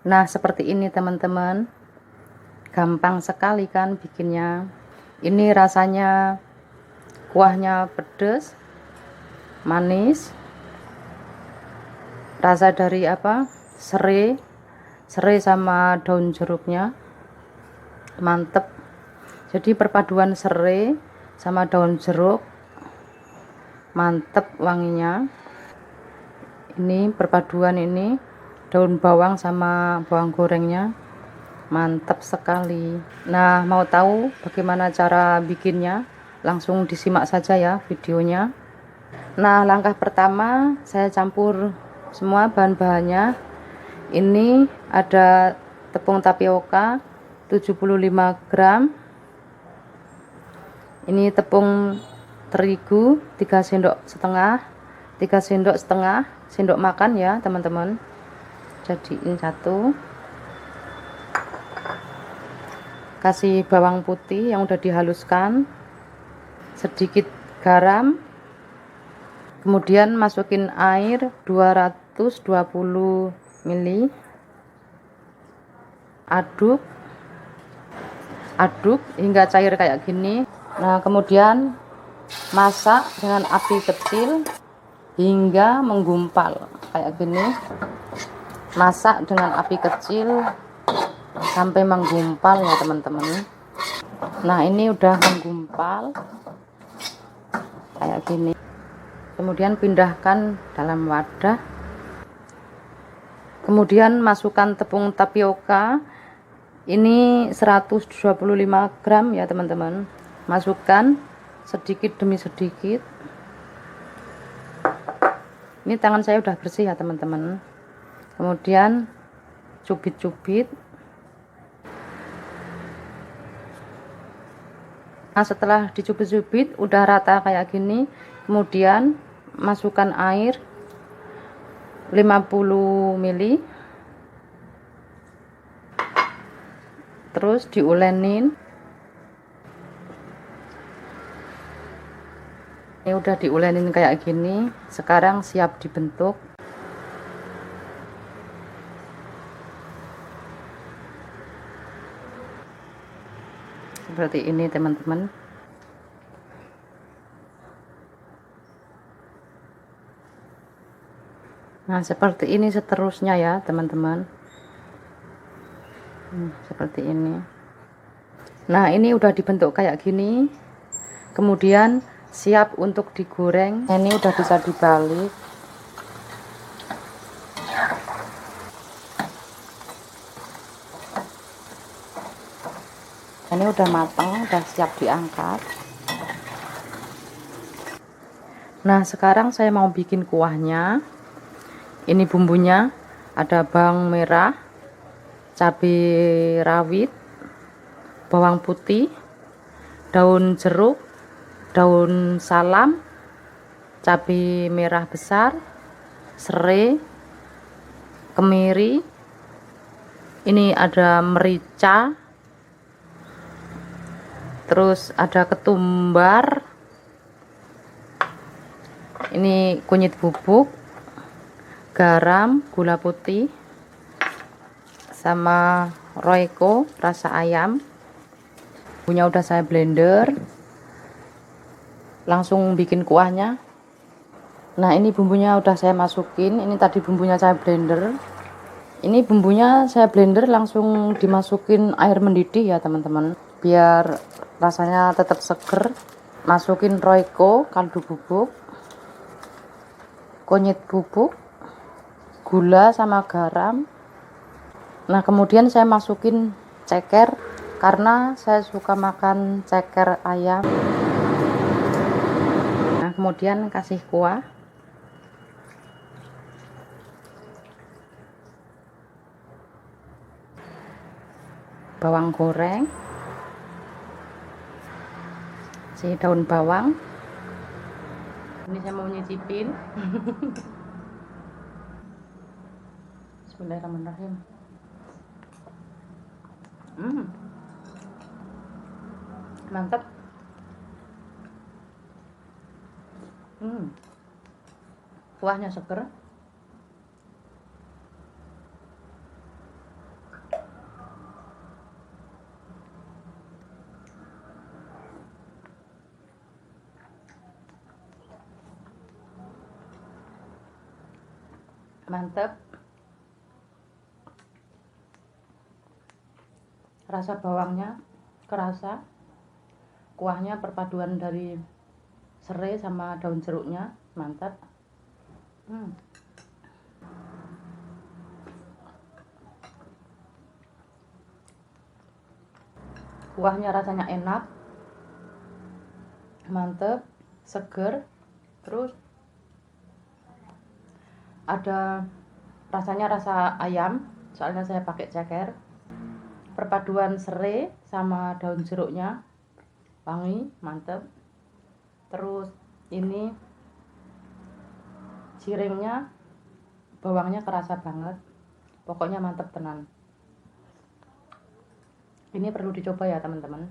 Nah, seperti ini teman-teman. Gampang sekali kan bikinnya. Ini rasanya kuahnya pedas, manis. Rasa dari apa? Serai sama daun jeruknya. Mantep. Jadi perpaduan serai sama daun jeruk. Mantep wanginya. Ini perpaduan ini daun bawang sama bawang gorengnya. Mantap sekali. Nah, mau tahu bagaimana cara bikinnya? Langsung disimak saja ya videonya. Nah, langkah pertama saya campur semua bahan-bahannya. Ini ada tepung tapioka 75 gram. Ini tepung terigu 3 sendok setengah. 3 sendok setengah sendok makan ya, teman-teman. Jadiin satu. Kasih bawang putih yang udah dihaluskan, sedikit garam, kemudian masukin air 220 ml, aduk hingga cair kayak gini. Nah, kemudian masak dengan api kecil hingga menggumpal kayak gini. Masak dengan api kecil sampai menggumpal ya teman-teman. Nah, ini udah menggumpal kayak gini. Kemudian pindahkan dalam wadah. Kemudian masukkan tepung tapioka. Ini 125 gram ya teman-teman. Masukkan sedikit demi sedikit. Ini tangan saya udah bersih ya teman-teman. Kemudian cubit-cubit. Nah, setelah dicubit-cubit udah rata kayak gini, kemudian masukkan air 50 ml, terus diulenin. Ini udah diulenin kayak gini, sekarang siap dibentuk. Seperti ini teman-teman. Nah, seperti ini seterusnya ya teman-teman. Seperti ini. Nah, ini udah dibentuk kayak gini, kemudian siap untuk digoreng. Ini udah bisa dibalik. Ini udah matang, udah siap diangkat. Nah, sekarang saya mau bikin kuahnya. Ini bumbunya, ada bawang merah, cabai rawit, bawang putih, daun jeruk, daun salam, cabai merah besar, serai, kemiri. Ini ada merica, terus ada ketumbar, ini kunyit bubuk, garam, gula putih, sama royco rasa ayam. Bumbunya udah saya blender, langsung bikin kuahnya. Nah, ini bumbunya udah saya masukin. Ini tadi bumbunya saya blender. Ini bumbunya saya blender langsung dimasukin air mendidih ya teman-teman, biar rasanya tetap seger. Masukin royco, kaldu bubuk, kunyit bubuk, gula sama garam. Nah, kemudian saya masukin ceker karena saya suka makan ceker ayam. Nah, kemudian kasih kuah. Bawang goreng, si daun bawang. Ini saya mau nyicipin. Bismillahirrahmanirrahim. Mantap. Kuahnya seger. mantep. Rasa bawangnya kerasa, kuahnya perpaduan dari serai sama daun jeruknya, mantap. Kuahnya rasanya enak, mantep, seger, terus ada rasanya rasa ayam, soalnya saya pakai ceker. Perpaduan serai sama daun jeruknya wangi, mantep. Terus ini ciringnya, bawangnya kerasa banget, pokoknya mantep tenan. Ini perlu dicoba ya teman-teman.